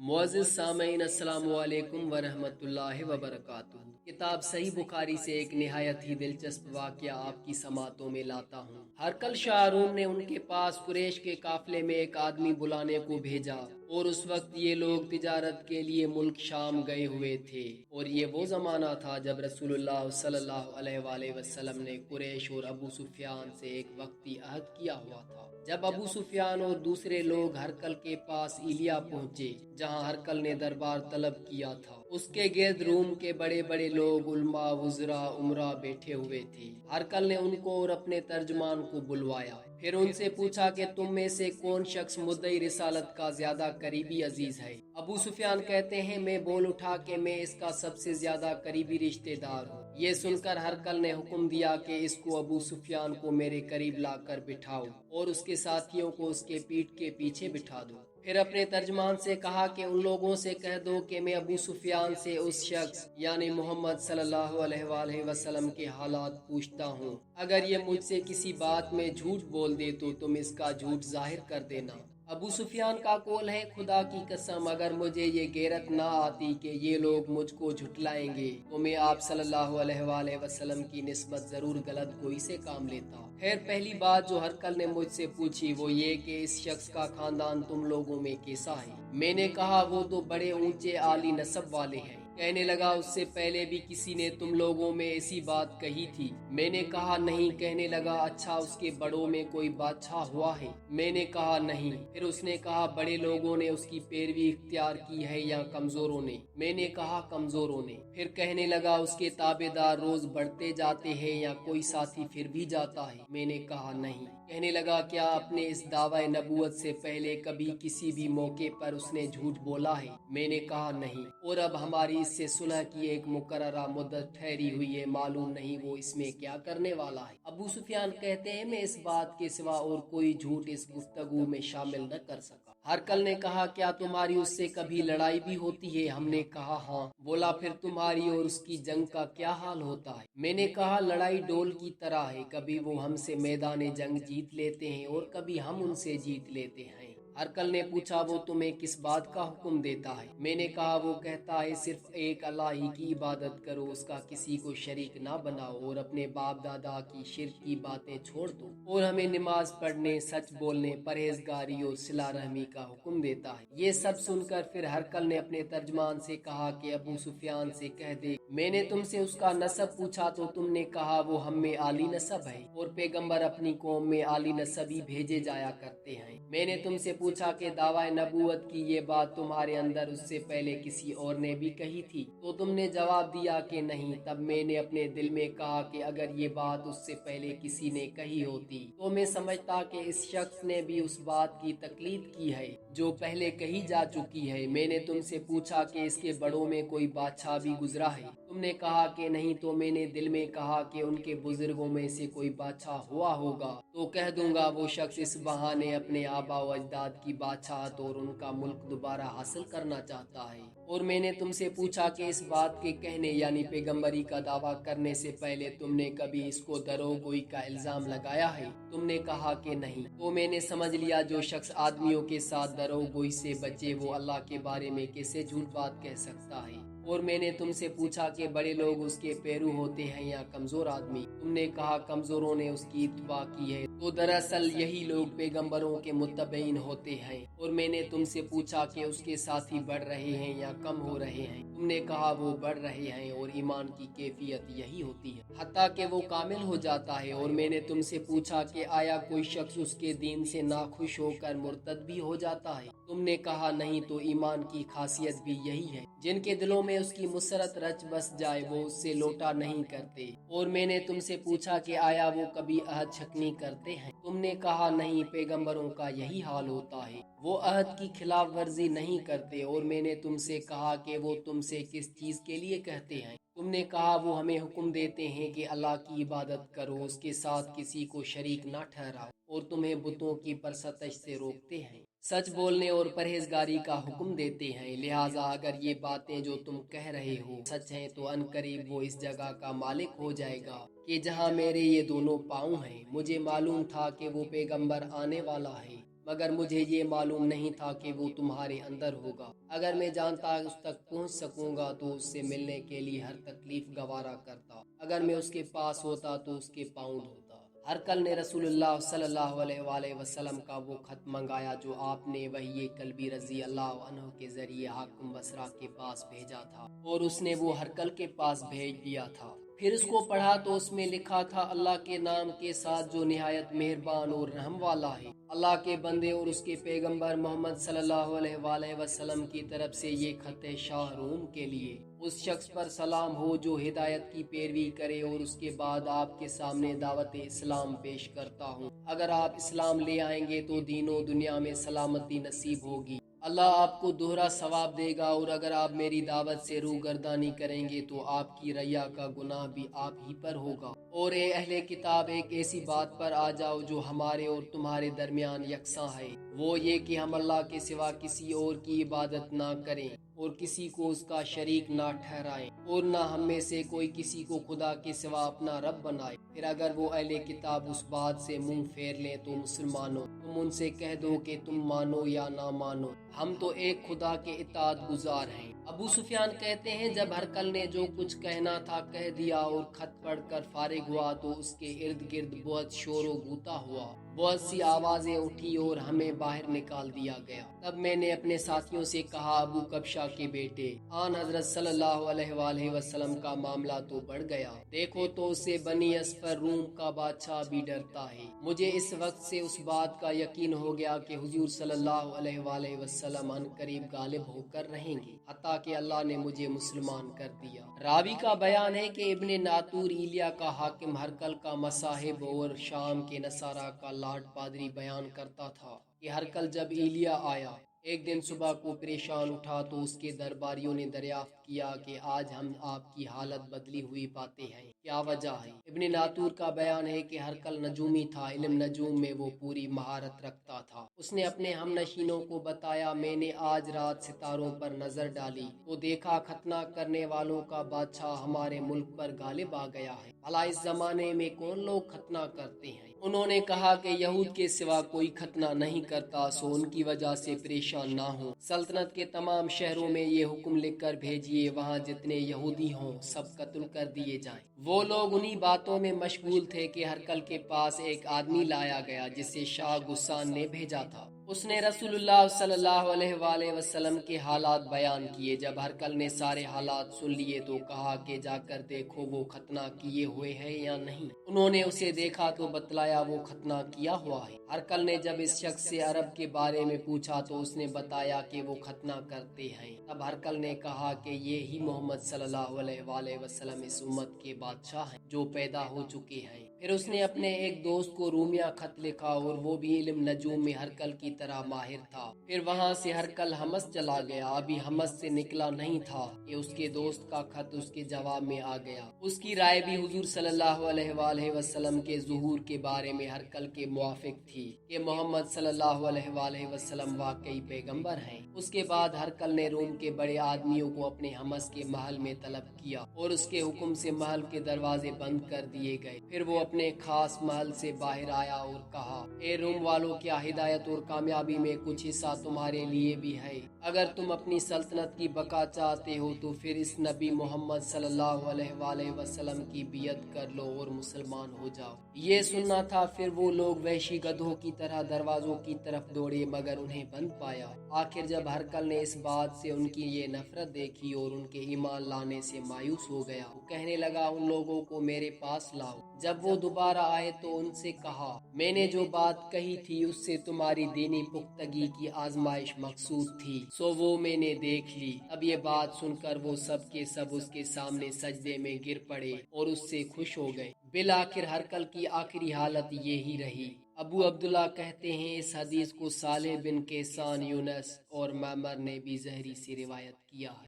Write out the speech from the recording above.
मुअज़्ज़िज़ सामईन अस्सलामु अलैकुम वरहमतुल्लाहि वबरकातुहू। किताब सही बुखारी से एक निहायत ही दिलचस्प वाक़या आपकी समातों में लाता हूँ। हरकल शारून ने उनके पास कुरैश के काफ़िले में एक आदमी बुलाने को भेजा और उस वक्त ये लोग तिजारत के लिए मुल्क शाम गए हुए थे और ये वो ज़माना था जब रसूलुल्लाह सल्लल्लाहु अलैहि वसल्लम ने कुरैश और अबू सुफियान से एक वक्ती अहद किया हुआ था। जब अबू सुफियान और दूसरे लोग हरकल के पास इलिया पहुंचे जहां हरकल ने दरबार तलब किया था, उसके गिर्द रूम के बड़े बड़े लोग उलमा वुज़रा उमरा बैठे हुए थे। हरकल ने उनको और अपने तर्जमान को बुलवाया, फिर उनसे पूछा कि तुम में से कौन शख्स मुद्दई रिसालत का ज्यादा करीबी अजीज है। अबू सुफियान कहते हैं, मैं बोल उठा कि मैं इसका सबसे ज्यादा करीबी रिश्तेदार हूँ। ये सुनकर हरकल ने हुक्म दिया कि इसको अबू सुफियान को मेरे करीब लाकर बिठाओ और उसके साथियों को उसके पीठ के पीछे बिठा दो। फिर अपने तर्जमान से कहा कि उन लोगों से कह दो कि मैं अबू सुफियान से उस शख्स यानी मोहम्मद सल्लल्लाहु अलैहि वसल्लम के हालात पूछता हूँ। अगर ये मुझसे किसी बात में झूठ बोल दे तो तुम इसका झूठ जाहिर कर देना। अबू सुफियान का कौल है, खुदा की कसम अगर मुझे ये गैरत ना आती कि ये लोग मुझको झुटलाएंगे तो मैं आप सल्लल्लाहु अलैहि वसल्लम की निस्बत जरूर गलत गोई से काम लेता। खैर, पहली बात जो हरकल ने मुझसे पूछी वो ये कि इस शख्स का खानदान तुम लोगों में कैसा है। मैंने कहा वो तो बड़े ऊंचे आली नस्ब वाले हैं। कहने लगा, उससे पहले भी किसी ने तुम लोगों में ऐसी बात कही थी। मैंने कहा नहीं। कहने लगा, अच्छा उसके बड़ों में कोई बादशाह हुआ है। मैंने कहा नहीं। फिर उसने कहा, बड़े लोगों ने उसकी पैरवी इख्तियार की है या कमजोरों ने। मैंने कहा कमजोरों ने। फिर कहने लगा, उसके ताबेदार रोज बढ़ते जाते हैं या कोई साथी फिर भी जाता है। मैंने कहा नहीं। कहने लगा, क्या अपने इस दावा नबूवत से पहले कभी किसी भी मौके पर उसने झूठ बोला है। मैंने कहा नहीं। और अब हमारी इससे सुलह की एक मुकर्ररा मुद्दत ठहरी हुई है, मालूम नहीं वो इसमें क्या करने वाला है। अबू सुफियान कहते हैं, मैं इस बात के सिवा और कोई झूठ इस गुफ्तगू में शामिल न कर सका। हरकल ने कहा, क्या तुम्हारी उससे कभी लड़ाई भी होती है। हमने कहा हाँ। बोला, फिर तुम्हारी और उसकी जंग का क्या हाल होता है। मैंने कहा, लड़ाई डोल की तरह है, कभी वो हमसे मैदान जंग जीत लेते हैं और कभी हम उनसे जीत लेते हैं। हरकल ने पूछा, वो तुम्हें किस बात का हुक्म देता है। मैंने कहा, वो कहता है सिर्फ एक अल्लाह ही की इबादत करो, उसका किसी को शरीक ना बनाओ और अपने बाप दादा की शिर्क की बातें छोड़ दो और हमें नमाज पढ़ने, सच बोलने, परहेजगारी और सिला रहमी का हुक्म देता है। ये सब सुनकर फिर हरकल ने अपने तर्जमान से कहा कि अबू सुफियान से कह दे, मैंने तुमसे उसका नसब पूछा तो तुमने कहा वो हम में आली नसब है और पैगंबर अपनी कौम में आली नसब ही भेजे जाया करते हैं। मैंने तुमसे पूछा कि दावा नबूवत की ये बात तुम्हारे अंदर उससे पहले किसी और ने भी कही थी तो तुमने जवाब दिया कि नहीं। तब मैंने अपने दिल में कहा कि अगर ये बात उससे पहले किसी ने कही होती तो मैं समझता कि इस शख्स ने भी उस बात की तकलीद की है जो पहले कही जा चुकी है। मैंने तुमसे पूछा कि इसके बड़ों में कोई बादशाह भी गुजरा है। तुमने कहा कि नहीं। तो मैंने दिल में कहा कि उनके बुजुर्गों में से कोई बादशाह हुआ होगा तो कह दूंगा वो शख्स इस बहाने अपने आबा व अजदाद की बादशाहत और उनका मुल्क दोबारा हासिल करना चाहता है। और मैंने तुमसे पूछा कि इस बात के कहने यानी पैगंबरी का दावा करने से पहले तुमने कभी इसको दरोगोई का इल्जाम लगाया है। तुमने कहा कि नहीं। तो मैंने समझ लिया जो शख्स आदमियों के साथ दरोगोई से बचे वो अल्लाह के बारे में कैसे झूठ बात कह सकता है। और मैंने तुमसे पूछा कि बड़े लोग उसके पैरू होते हैं या कमजोर आदमी। तुमने कहा कमजोरों ने उसकी इत्तबा की है। तो दरअसल यही लोग पैगंबरों के मुत्तबईन होते हैं। और मैंने तुमसे पूछा कि उसके साथी बढ़ रहे हैं या कम हो रहे हैं। तुमने कहा वो बढ़ रहे हैं और ईमान की कैफियत यही होती है हत्ता कि वो कामिल हो जाता है। और मैंने तुमसे पूछा कि आया कोई शख्स उसके दीन से नाखुश होकर मुर्तद भी हो जाता है। तुमने कहा नहीं। तो ईमान की खासियत भी यही है, जिनके दिलों में उसकी मुसरत रच बस जाए वो उससे लोटा नहीं करते। और मैंने तुमसे पूछा कि आया वो कभी अहद शक्नी करते हैं। तुमने कहा नहीं। पैगंबरों का यही हाल होता है, वो अहद की खिलाफ वर्जी नहीं करते। और मैंने तुमसे कहा कि वो तुमसे किस चीज के लिए कहते हैं। तुमने कहा वो हमें हुक्म देते हैं कि अल्लाह की इबादत करो, उसके साथ किसी को शरीक ना ठहराओ और तुम्हें बुतों की परस्तश से रोकते हैं, सच बोलने और परहेजगारी का हुक्म देते हैं। लिहाजा अगर ये बातें जो तुम कह रहे हो सच हैं तो अनकरीब वो इस जगह का मालिक हो जाएगा कि जहाँ मेरे ये दोनों पाँव हैं। मुझे मालूम था कि वो पैगंबर आने वाला है। مگر مجھے یہ معلوم نہیں تھا کہ وہ تمہارے اندر ہوگا۔ اگر میں جانتا اس تک پہنچ سکوں گا تو اس سے ملنے کے لیے ہر تکلیف گوارا کرتا۔ اگر میں اس کے پاس ہوتا تو اس کے پاؤں دھوتا۔ ہرقل نے رسول اللہ صلی اللہ علیہ وآلہ وسلم کا وہ خط منگایا جو آپ نے وحی کلبی رضی اللہ عنہ کے ذریعے حاکم بصرہ کے پاس بھیجا تھا، اور اس نے وہ ہرقل کے پاس بھیج دیا تھا۔ پھر اس کو پڑھا تو اس میں لکھا تھا، اللہ کے نام کے ساتھ جو نہایت مہربان اور رحم والا ہے۔ اللہ کے بندے اور اس کے پیغمبر محمد صلی اللہ علیہ وآلہ وسلم کی طرف سے یہ خط ہے شاہ روم کے لیے۔ اس شخص پر سلام ہو جو ہدایت کی پیروی کرے اور اس کے بعد آپ کے سامنے دعوت اسلام پیش کرتا ہوں۔ اگر آپ اسلام لے آئیں گے تو دین و دنیا میں سلامتی نصیب ہوگی، اللہ آپ کو دوہرا ثواب دے گا، اور اگر آپ میری دعوت سے روگردانی کریں گے تو آپ کی ریا کا گناہ بھی آپ ہی پر ہوگا۔ اور اے اہل کتاب، ایک ایسی بات پر آ جاؤ جو ہمارے اور تمہارے درمیان یکساں ہے، وہ یہ کہ ہم اللہ کے سوا کسی اور کی عبادت نہ کریں اور کسی کو اس کا شریک نہ ٹھہرائیں، اور نہ ہم میں سے کوئی کسی کو خدا کے سوا اپنا رب بنائے۔ پھر اگر وہ اہل کتاب اس بات سے منہ پھیر لیں تو مسلمانوں، تم ان سے کہہ دو کہ تم مانو یا نہ مانو، ہم تو ایک خدا کے اطاعت گزار ہیں۔ ابو سفیان کہتے ہیں، جب ہرقل نے جو کچھ کہنا تھا کہہ دیا اور خط پڑھ کر فارغ ہوا تو اس کے ارد گرد بہت شور و غوطہ ہوا، بہت سی آوازیں اٹھی اور ہمیں باہر نکال دیا گیا۔ تب میں نے اپنے ساتھیوں سے کہا، ابو کبشہ کے بیٹے، آن حضرت صلی اللہ علیہ وآلہ وسلم کا معاملہ تو بڑھ گیا، دیکھو تو اسے بنی اصفر روم کا بادشاہ بھی ڈرتا ہے۔ مجھے اس وقت سے اس بات کا یقین ہو گیا کہ حضور صلی اللہ علیہ وآلہ وسلم ان قریب غالب ہو کر رہیں گے، حتیٰ کہ اللہ نے مجھے مسلمان کر دیا۔ راوی کا بیان ہے کہ ابن ناطور ایلیا کا حاکم ہرقل کا مصاحب اور شام کے نصارہ کا لارڈ پادری بیان کرتا تھا کہ ہرقل جب ایلیا آیا ایک دن صبح کو پریشان اٹھا تو اس کے درباریوں نے دریافت کیا کہ آج ہم آپ کی حالت بدلی ہوئی پاتے ہیں، کیا وجہ ہے؟ ابن ناطور کا بیان ہے کہ ہرقل نجومی تھا، علم نجوم میں وہ پوری مہارت رکھتا تھا۔ اس نے اپنے ہم نشینوں کو بتایا، میں نے آج رات ستاروں پر نظر ڈالی تو دیکھا ختنہ کرنے والوں کا بادشاہ ہمارے ملک پر غالب آ گیا ہے۔ بھلا اس زمانے میں کون لوگ ختنہ کرتے ہیں؟ انہوں نے کہا کہ یہود کے سوا کوئی ختنہ نہیں کرتا، سو ان کی وجہ سے پریشان نہ ہوں۔ سلطنت کے تمام شہروں میں یہ حکم لکھ کر بھیجیے، وہاں جتنے یہودی ہوں سب قتل کر دیے جائیں۔ وہ لوگ انہی باتوں میں مشغول تھے کہ ہرقل کے پاس ایک آدمی لایا گیا جسے شاہ غسان نے بھیجا تھا۔ اس نے رسول اللہ صلی اللہ علیہ وآلہ وسلم کے حالات بیان کیے۔ جب ہرقل نے سارے حالات سن لیے تو کہا کہ جا کر دیکھو وہ ختنہ کیے ہوئے ہیں یا نہیں۔ انہوں نے اسے دیکھا تو بتلایا وہ ختنہ کیا ہوا ہے۔ ہرقل نے جب اس شخص سے عرب کے بارے میں پوچھا تو اس نے بتایا کہ وہ ختنہ کرتے ہیں۔ تب ہرقل نے کہا کہ یہی محمد صلی اللہ علیہ وآلہ وسلم اس امت کے بادشاہ ہیں جو پیدا ہو چکے ہیں۔ پھر اس نے اپنے ایک دوست کو رومیہ خط لکھا اور وہ بھی علم نجوم میں ہرقل کی طرح ماہر تھا۔ پھر وہاں سے ہرقل حمص چلا گیا، ابھی حمص سے نکلا نہیں تھا کہ اس کے دوست کا خط اس کے جواب میں آ گیا۔ اس کی رائے بھی حضور صلی اللہ علیہ وآلہ وسلم کے ظہور کے بارے میں ہرقل کے موافق تھی کہ محمد صلی اللہ علیہ وآلہ وسلم واقعی پیغمبر ہیں۔ اس کے بعد ہرقل نے روم کے بڑے آدمیوں کو اپنے حمص کے محل میں طلب کیا اور اس کے حکم سے محل کے دروازے بند کر دیے گئے۔ پھر وہ اپنے خاص محل سے باہر آیا اور کہا، اے روم والوں، کیا ہدایت اور کامیابی میں کچھ حصہ تمہارے لیے بھی ہے؟ اگر تم اپنی سلطنت کی بقا چاہتے ہو تو پھر اس نبی محمد صلی اللہ علیہ وآلہ وسلم کی بیعت کر لو اور مسلمان ہو جاؤ۔ یہ سننا تھا۔ پھر وہ لوگ وحشی گدھوں کی طرح دروازوں کی طرف دوڑے مگر انہیں بند پایا۔ آخر جب ہرقل نے اس بات سے ان کی یہ نفرت دیکھی اور ان کے ایمان لانے سے مایوس ہو گیا، وہ کہنے لگا، ان لوگوں کو میرے پاس لاؤ۔ جب وہ دوبارہ آئے تو ان سے کہا، میں نے جو بات کہی تھی اس سے تمہاری دینی پختگی کی آزمائش مقصود تھی، سو وہ میں نے دیکھ لی۔ اب یہ بات سن کر وہ سب کے سب اس کے سامنے سجدے میں گر پڑے اور اس سے خوش ہو گئے۔ بالآخر ہرقل کی آخری حالت یہی رہی۔ ابو عبداللہ کہتے ہیں، اس حدیث کو صالح بن کیسان، یونس اور معمر نے بھی زہری سے روایت کیا ہے۔